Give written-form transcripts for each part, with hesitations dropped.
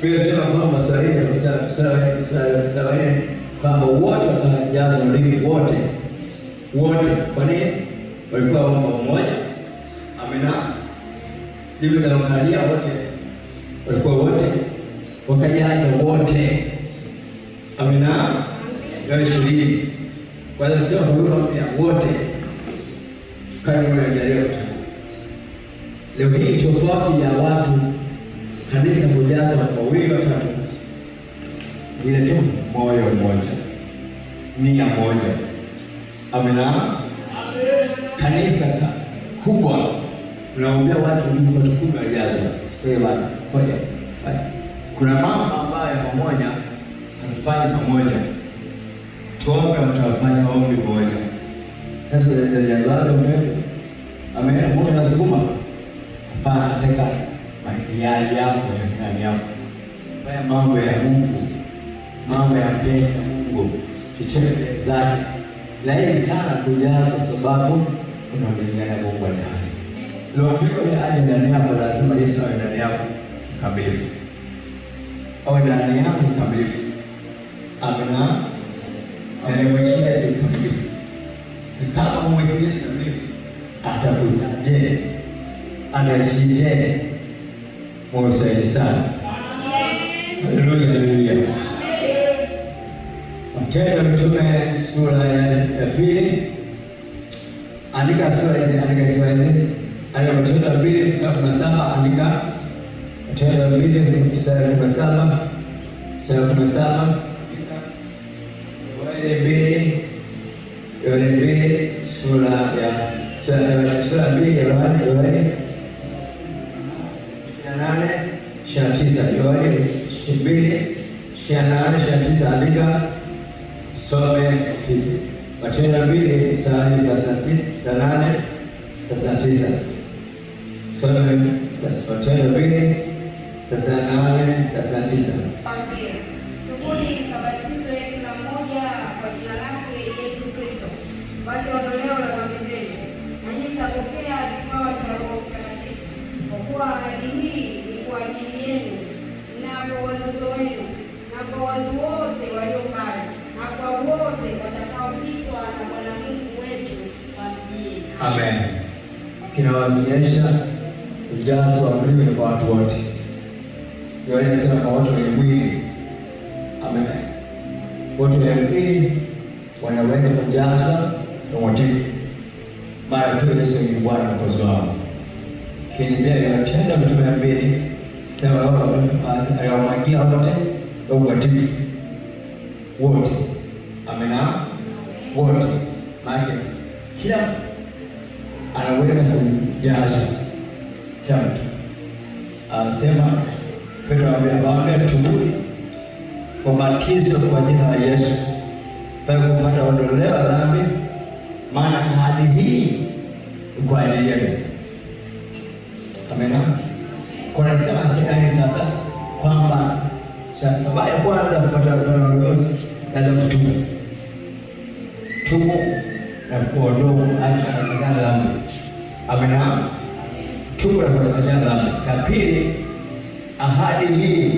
Sema kwamba Israeli kwamba wote wakajazwa ulimi wote. Kwa nini? Walikuwa wao mmoja. Amina. Ndivyo wakalia wote. Walikuwa wote. Wakajaza wote. Amina. Yale shuleni. Kwa hiyo sio wote. Kama mnaelewa. Leo hii tofauti ya watu kanisa kujaza wawili watatu, ile tu moyo mmoja, nia moja. Amina. Kanisa kubwa tunaombea watu ni kwa kujaza. Kwa hiyo kuna mambo ambayo pamoja tunafanya pamoja, tuombe mtafanya ombi moja. Sasa jazazo mbele. Amina. Mungu anasukuma hapana katika yale yako ya ndani yako. Haya mambo ya Mungu, mambo ya pendo ya Mungu, kitendo zake. Laini sana kujaza kwa sababu unamlingana Mungu ndani. Leo hilo aje ndani yako, lazima Yesu awe ndani yako kamilifu. Awe ndani yako kamilifu. Amina. Mwingine Yesu kamilifu. Kama mwingine Yesu kamilifu, atakujaje? Anashije? Mungu saidi sana. Haleluya, haleluya. Matendo ya Mitume sura ya pili. Andika sura hizi. Andika Matendo ya pili mstari wa 17. Andika Matendo ya pili mstari wa 17. Mstari wa 17. Yohana mbili sura ya 2 Yohana 8:29. Yohana 2:28-29. Andika some Matendo ya pili mstari wa 8-9. Some Matendo ya pili 8-9. Tubuni mkabatizwe kila mmoja kwa jina lake Yesu Kristo mpate ondoleo la dhambi zenu, nanyi mtapokea kipawa cha Roho Mtakatifu, kwa kuwa ahadi hii ni kwa ajili yenu na kwa watoto wenu na kwa watu wote walio mbali na kwa wote watakaoitwa na Bwana Mungu wetu wa mjini. Amen. Kinawaonyesha ujazo wa mwili kwa watu wote. Yohana anasema kwa watu wenye mwili. Amen. Watu wenye mwili wanaweza kujazwa na motifu. Mara tu Yesu ni Bwana na Mwokozi wao. Kiendelea Matendo ya Mitume ya pili, sema ayawamwagia wote kwa ubatizo. Wote. Amina. Wote. Maana kila mtu anaweza kujazwa. Kila mtu. Anasema Petro ambaye tubuni kwa batizo kwa jina la Yesu ili kupata ondoleo la dhambi, maana ahadi hii ni kwa ajili yenu. Amina. Kuna sema sasa kwamba sababu ya kwanza kupata ondoleo lazima tubu na kuondoa dhambi. Amina. Tubu na kuondoa dhambi. Ya pili, ahadi hii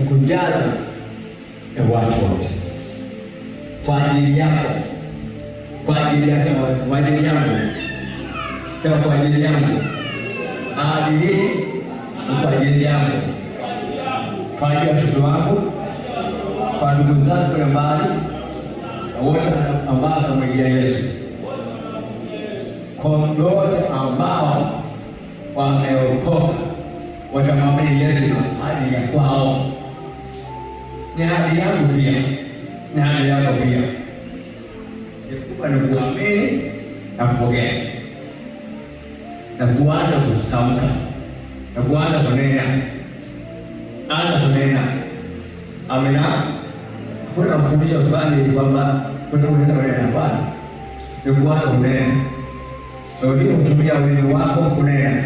ni kujaza na watu wote kwa ajili yako, kwa ajili ya sema kwa ajili yangu, sema kwa ajili yangu. Ahadi hii ni kwa ajili yangu, kwa ajili ya watoto wangu, kwa ndugu zangu na mbali na wote ambao wamejia Yesu, kwa wote ambao wameokoka watamwamini Yesu na ahadi ya kwao. Ni ahadi yangu pia, ni ahadi yako pia. Sikuwa ni kuamini na kupokea na kuanza kutamka na kuanza kunena. Amina. Kuna mafundisho fulani kwamba kuna kunena hapana. Ni kuanza kunena. Ndio kutumia ulimi wako kunena.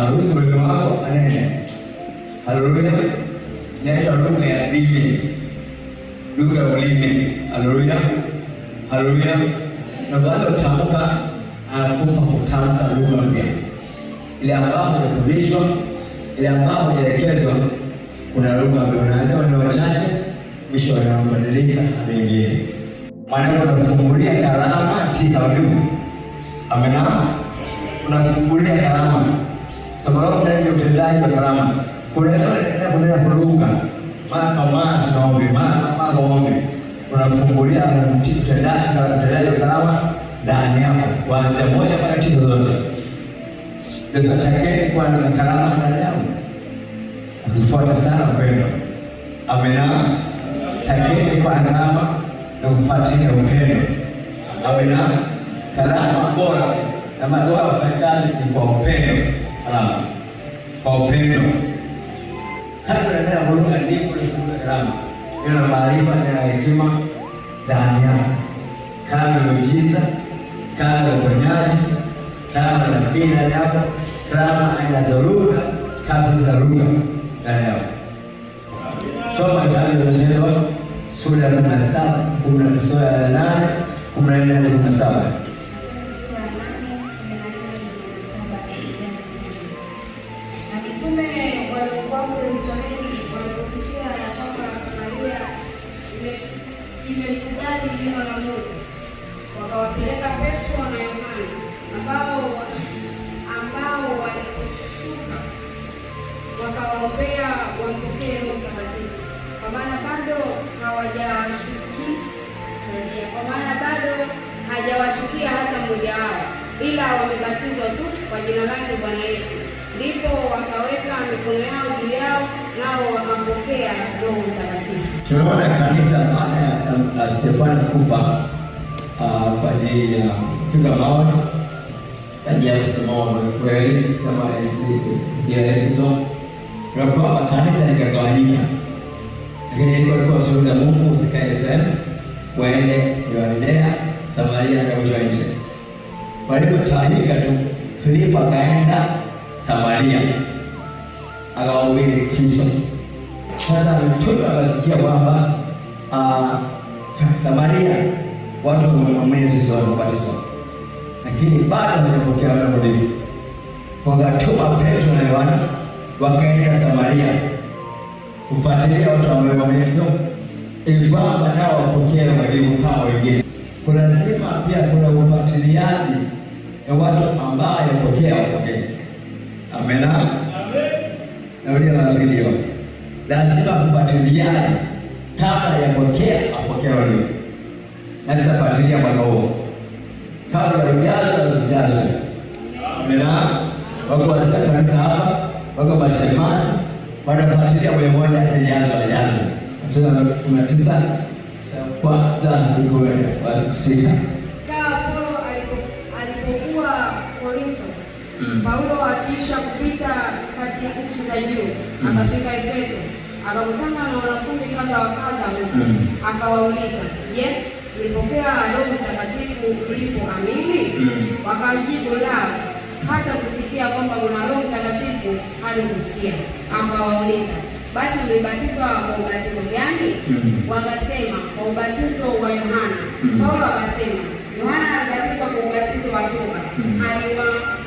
Ruhusu ulimi wako anene. Haleluya. Nenda lugha ya dini, lugha ya ulimi. Haleluya, haleluya. Na baada ya kutamka, anakupa kutamka lugha mpya, ile ambayo umefundishwa, ile ambayo umeelekezwa, Kuna lugha ambayo unaanza na wachache, mwisho wanabadilika wengine. Maana unafungulia karama 9 walimu. Amena. Unafungulia karama. Sababu ndio utendaji wa karama. Kuna lugha. Mara tunaombe, mara unafungulia utendaji wa karama ndani yako kuanzia 1 mpaka 9 zote. Pesa chakeni kwa na karama ndani yako. Ukifuata sana upendo. Amena. Chakeni kwa karama na ufuatilie upendo. Amena. Karama bora na madoa wafanyakazi ni kwa upendo. Karama kwa upendo. Hata ndio huduma ndipo ni karama. Ina maarifa na hekima ndani yako. Kama miujiza, kama uponyaji, kama nabii yako, kama aina za lugha, kazi za lugha ndani yako. Soma kitabu cha Matendo sura ya 17, sura ya 8, 14 hadi 17. Wakawapeleka Petro na Yohana ambao waliposhuka wakawaombea wampokee Roho Mtakatifu, kwa maana bado hajawashukia hata mmoja wao, ila wamebatizwa tu kwa jina lake Bwana Yesu. Ndipo wakaweka mikono yao juu yao, nao wakampokea Roho Mtakatifu. Tunaona kanisa baada ya Stefano kufa kwa ajili ya kupiga mawe, kwa ajili ya kusema kweli, kusema ya Yesu. Kwa kwamba kanisa likagawanyika. Lakini ilikuwa shuhuda Mungu usikae Yerusalemu, waende Galilaya, Samaria na mwisho nje. Walipotawanyika tu, Filipo akaenda Samaria, akawahubiri Kristo. Sasa mtume akasikia kwamba Samaria watu wamemwamini Yesu wanabatizwa, lakini bado hawajapokea Roho Mtakatifu. Wakatuma Petro na Yohana wakaenda Samaria kufuatilia watu ambao wamemwamini Yesu, ili kwamba nao wapokee Roho Mtakatifu kama wengine. Lazima pia kuna ufuatiliaji na watu ambao wapokee. Amena. Amen. Narudia mara hiyo. Lazima kufuatiliaji kabla ya apokee Roho Mtakatifu. Na tutafuatilia mwaka huo. Kabla ya ujazo. Amena. Wako wasika kanisa hapa, wako mashemasi, wanafuatilia mmoja asijazo. Tuna 19 kwanza iko wa 6. Paulo alipokuwa Korintho, Paulo akiisha kupita kati ya nchi za juu, akafika Efeso, akakutana na wanafunzi kadha wa kadha huko. Akawauliza, "Je, mlipokea Roho Mtakatifu mlipoamini?" Wakajibu, "La, hata kusikia kwamba kuna Roho Mtakatifu hadi kusikia." Akawauliza, "Basi mlibatizwa kwa ubatizo gani?" Wakasema, "Kwa ubatizo wa Yohana." Paulo akasema, "Yohana alibatizwa kwa ubatizo wa toba.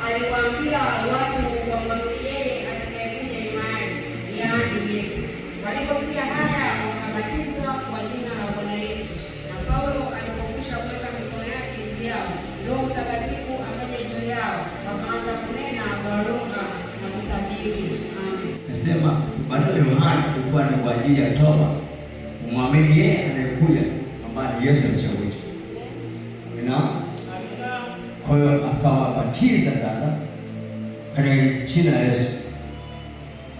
Aliwaambia watu kwamba yeye atakayekuja nyuma yake, yaani Yesu." Walipofika haya, wakabatizwa kwa jina la Bwana Yesu. Na Paulo alipokwisha kuweka mikono yake juu yao, Roho Mtakatifu akaja juu yao, wakaanza kunena kwa lugha na kutabiri. Amen. Nasema ubatizo wa Yohana ulikuwa ni kwa ajili ya toba, kumwamini yeye anayekuja ambaye ni Yesu mchawi. Kwa hiyo akawabatiza sasa katika jina la Yesu.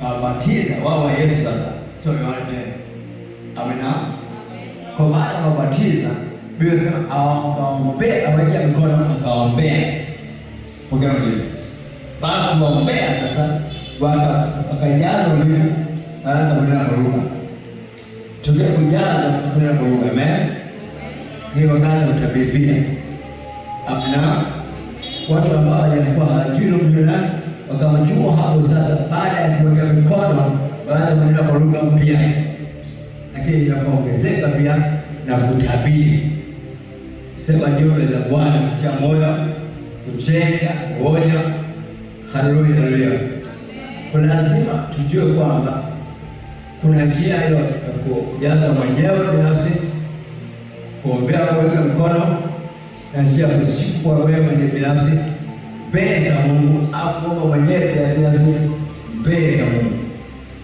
Akawabatiza wao wa Yesu sasa, sio Yohana tena. Amina. Kwa maana akawabatiza, Biblia inasema akawaombea, awekea mikono akawaombea. Pokea Roho. Baada ya kuombea sasa wakajaza ulimi, wanaanza kunena kwa lugha. Tukiwa kujaza kunena kwa lugha. Amen. Hiyo wakaanza kutabiri. Amina. Watu ambao walikuwa hawajui lugha wakamjua hapo sasa, baada ya kuweka mikono wanaanza kunena kwa lugha mpya. Lakini ikaongezeka pia na kutabiri. Sema jumbe za Bwana kutia moyo, kujenga, kuonya. Haleluya, haleluya. Kwa lazima tujue kwamba Kuna njia hiyo ya kujaza mwenyewe binafsi, kuombea kuweka mkono, na njia ya kushikwa wewe mwenyewe binafsi mbele za Mungu, au kuomba mwenyewe pia binafsi mbele za Mungu.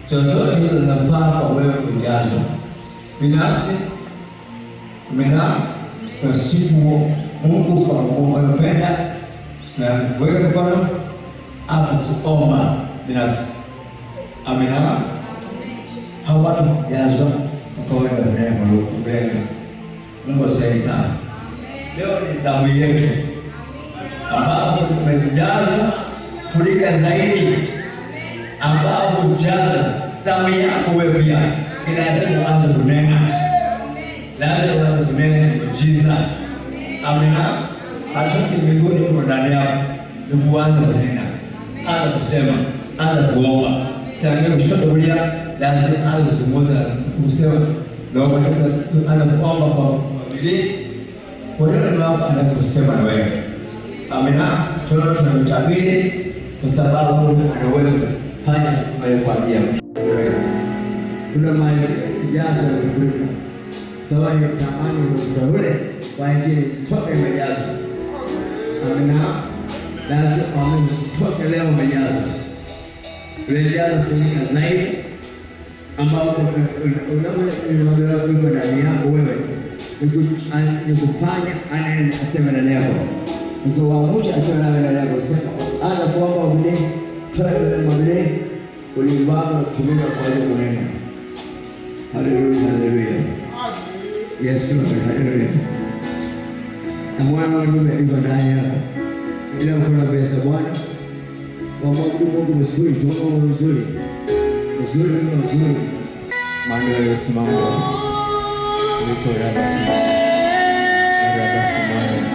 Chochote hizo zinafaa kwa wewe kujazwa binafsi. Umena kusifu Mungu kwa kumpenda na kuweka mkono au kuomba binafsi. Amina. Hao watu jazwa kwa wewe neema mbele. Mungu asifiwe sana. Leo ni zamu yetu ambapo tumejazwa furika zaidi, ambapo jaza zamu yako wewe pia inaweza kuanza kunena. Lazima uanze kunena muujiza. Amina. Hatoki mbinguni kwa ndani yako. Ni kuanza kunena. Anza kusema, anza kuomba. Sasa kushoto kulia, lazima anza kuzungumza, kusema naomba anza kuomba kwa bidii. Kwa hiyo ndio hapa anza kusema na wewe. Amina. Tunatabiri kwa sababu anaweza kufanya kwa ajili yako. Kuna mali jazo kufurika. Sawa ni tamani ule kwa ajili toka imejazwa. Amina. Lazima amen toka leo imejazwa. Rejaza funika zaidi ambao unaweza kuwa ndani yako wewe. Nikufanya anaye asema ndani yako. Nikuamsha asema ndani yako. Sema ana kuomba ubudi toa mbele ulivaa kutumika kwa ajili kunena. Haleluya, haleluya. Yesu haleluya. Mwana wangu yuko ndani yako. Ila kuna pesa Bwana. Kwa Mungu mzuri, Mungu mzuri. Mzuri mzuri. Mando ya simama. Niko raba simama. Raba simama.